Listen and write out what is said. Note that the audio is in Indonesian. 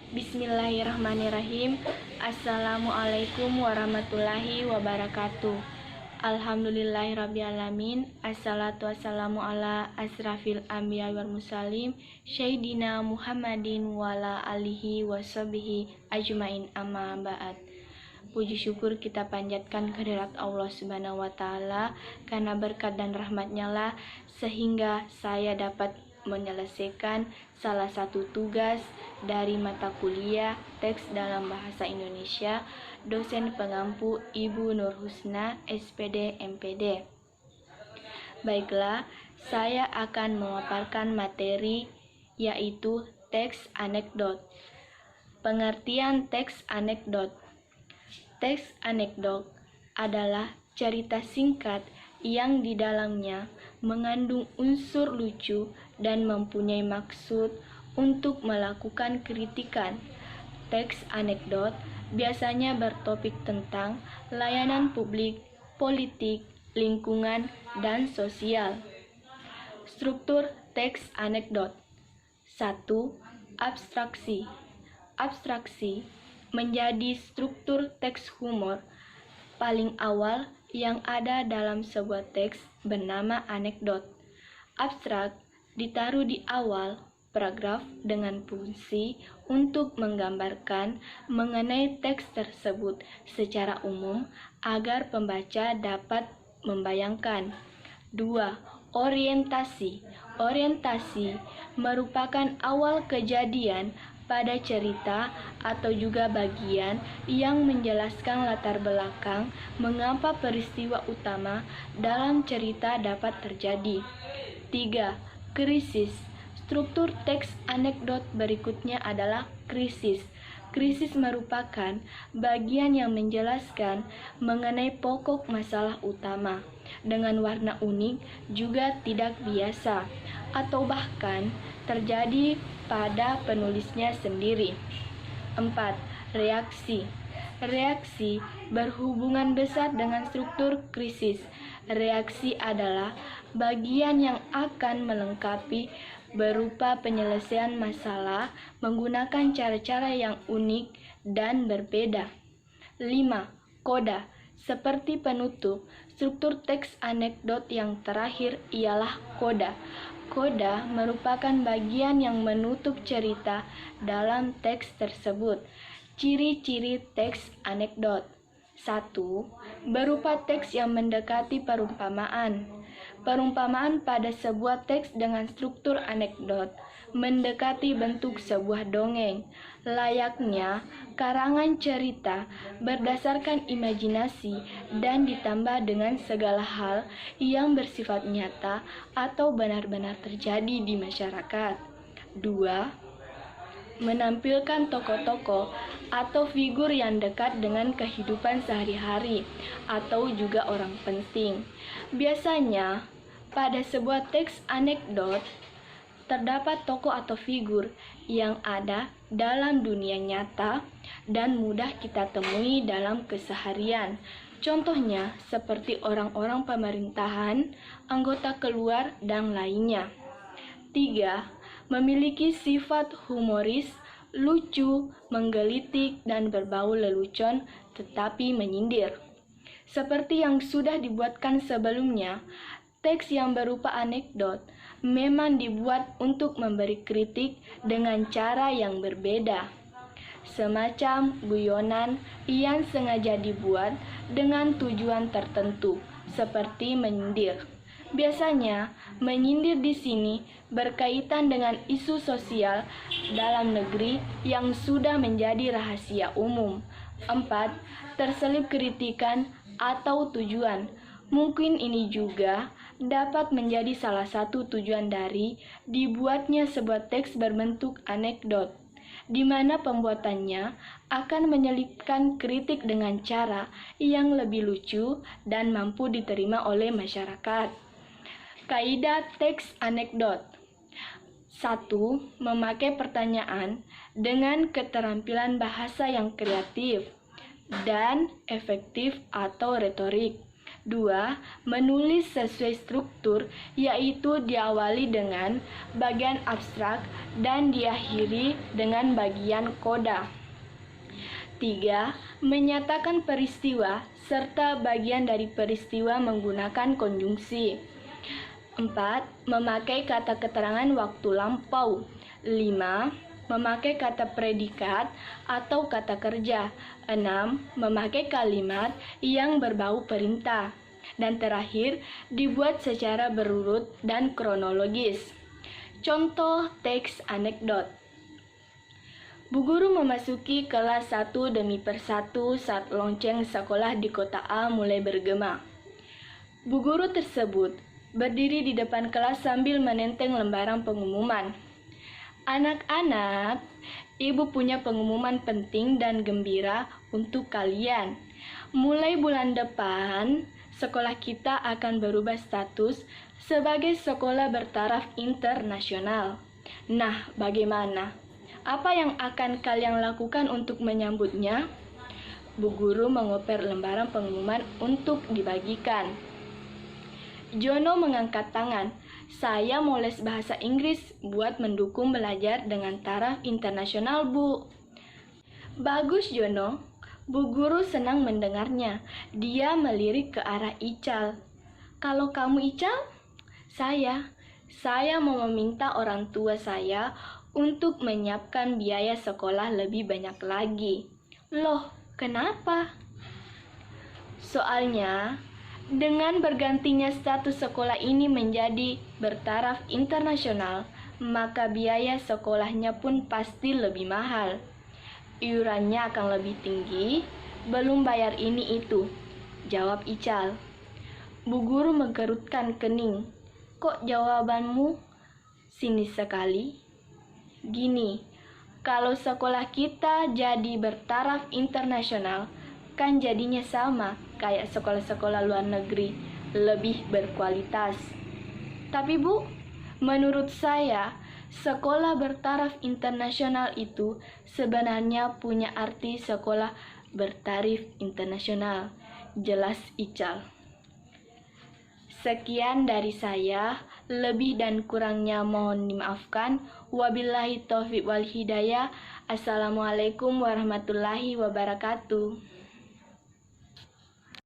Bismillahirrahmanirrahim. Assalamualaikum warahmatullahi wabarakatuh. Alhamdulillahirrabbilalamin. Assalatu wassalamu ala asrafil anbiya wal mursalin Sayyidina Muhammadin wa ala alihi wa sahbihi ajmain, amma ba'd. Puji syukur kita panjatkan kehadirat Allah Subhanahu wa Ta'ala, karena berkat dan rahmatnya lah sehingga saya dapat menyelesaikan salah satu tugas dari mata kuliah teks dalam bahasa Indonesia dosen pengampu Ibu Nur Husna, SPD MPD. Baiklah, saya akan memaparkan materi yaitu teks anekdot. Pengertian teks anekdot. Teks anekdot adalah cerita singkat yang di dalamnya mengandung unsur lucu dan mempunyai maksud untuk melakukan kritikan. Teks anekdot biasanya bertopik tentang layanan publik, politik, lingkungan, dan sosial. Struktur teks anekdot. 1. Abstraksi. Abstraksi menjadi struktur teks humor paling awal yang ada dalam sebuah teks bernama anekdot. Abstrak ditaruh di awal paragraf dengan fungsi untuk menggambarkan mengenai teks tersebut secara umum agar pembaca dapat membayangkan. 2. Orientasi. Orientasi merupakan awal kejadian pada cerita atau juga bagian yang menjelaskan latar belakang mengapa peristiwa utama dalam cerita dapat terjadi. 3. Krisis. Struktur teks anekdot berikutnya adalah krisis. Krisis merupakan bagian yang menjelaskan mengenai pokok masalah utama dengan warna unik, juga tidak biasa, atau bahkan terjadi pada penulisnya sendiri. 4. Reaksi. Reaksi berhubungan besar dengan struktur krisis. Reaksi adalah bagian yang akan melengkapi berupa penyelesaian masalah menggunakan cara-cara yang unik dan berbeda. 5. Koda. Seperti penutup, struktur teks anekdot yang terakhir ialah koda. Koda merupakan bagian yang menutup cerita dalam teks tersebut. Ciri-ciri teks anekdot. 1. Berupa teks yang mendekati perumpamaan. Perumpamaan pada sebuah teks dengan struktur anekdot mendekati bentuk sebuah dongeng. Layaknya karangan cerita berdasarkan imajinasi dan ditambah dengan segala hal yang bersifat nyata atau benar-benar terjadi di masyarakat. 2. Menampilkan tokoh-tokoh atau figur yang dekat dengan kehidupan sehari-hari atau juga orang penting. Biasanya, pada sebuah teks anekdot, terdapat tokoh atau figur yang ada dalam dunia nyata dan mudah kita temui dalam keseharian. Contohnya, seperti orang-orang pemerintahan, anggota keluar, dan lainnya. 3. Memiliki sifat humoris, lucu, menggelitik, dan berbau lelucon, tetapi menyindir. Seperti yang sudah dibuatkan sebelumnya, teks yang berupa anekdot memang dibuat untuk memberi kritik dengan cara yang berbeda. Semacam guyonan yang sengaja dibuat dengan tujuan tertentu, seperti menyindir. Biasanya, menyindir di sini berkaitan dengan isu sosial dalam negeri yang sudah menjadi rahasia umum. 4. Terselip kritikan atau tujuan. Mungkin ini juga dapat menjadi salah satu tujuan dari dibuatnya sebuah teks berbentuk anekdot, di mana pembuatannya akan menyelipkan kritik dengan cara yang lebih lucu dan mampu diterima oleh masyarakat. Kaidah teks anekdot. 1. Memakai pertanyaan dengan keterampilan bahasa yang kreatif dan efektif atau retorik. 2. Menulis sesuai struktur, yaitu diawali dengan bagian abstrak dan diakhiri dengan bagian koda. 3. Menyatakan peristiwa serta bagian dari peristiwa menggunakan konjungsi. 4. Memakai kata keterangan waktu lampau. 5. Memakai kata predikat atau kata kerja. 6. Memakai kalimat yang berbau perintah. Dan terakhir, dibuat secara berurut dan kronologis. Contoh teks anekdot. Bu guru memasuki kelas satu demi persatu saat lonceng sekolah di kota A mulai bergema. Bu guru tersebut berdiri di depan kelas sambil menenteng lembaran pengumuman. Anak-anak, ibu punya pengumuman penting dan gembira untuk kalian. Mulai bulan depan, sekolah kita akan berubah status sebagai sekolah bertaraf internasional. Nah, bagaimana? Apa yang akan kalian lakukan untuk menyambutnya? Bu guru mengoper lembaran pengumuman untuk dibagikan. Jono mengangkat tangan. Saya mau les bahasa Inggris buat mendukung belajar dengan taraf internasional, Bu. Bagus, Jono. Bu guru senang mendengarnya. Dia melirik ke arah Ical. Kalau kamu, Ical? Saya mau meminta orang tua saya untuk menyiapkan biaya sekolah lebih banyak lagi. Loh, kenapa? Soalnya, dengan bergantinya status sekolah ini menjadi bertaraf internasional, maka biaya sekolahnya pun pasti lebih mahal. Iurannya akan lebih tinggi, belum bayar ini itu, jawab Ical. Bu guru mengkerutkan kening. Kok jawabanmu sinis sekali? Gini, kalau sekolah kita jadi bertaraf internasional, kan jadinya sama kayak sekolah-sekolah luar negeri, lebih berkualitas. Tapi Bu, menurut saya, sekolah bertaraf internasional itu sebenarnya punya arti sekolah bertarif internasional, jelas Ical. Sekian dari saya, lebih dan kurangnya mohon dimaafkan. Wabillahi taufiq wal hidayah. Assalamualaikum warahmatullahi wabarakatuh.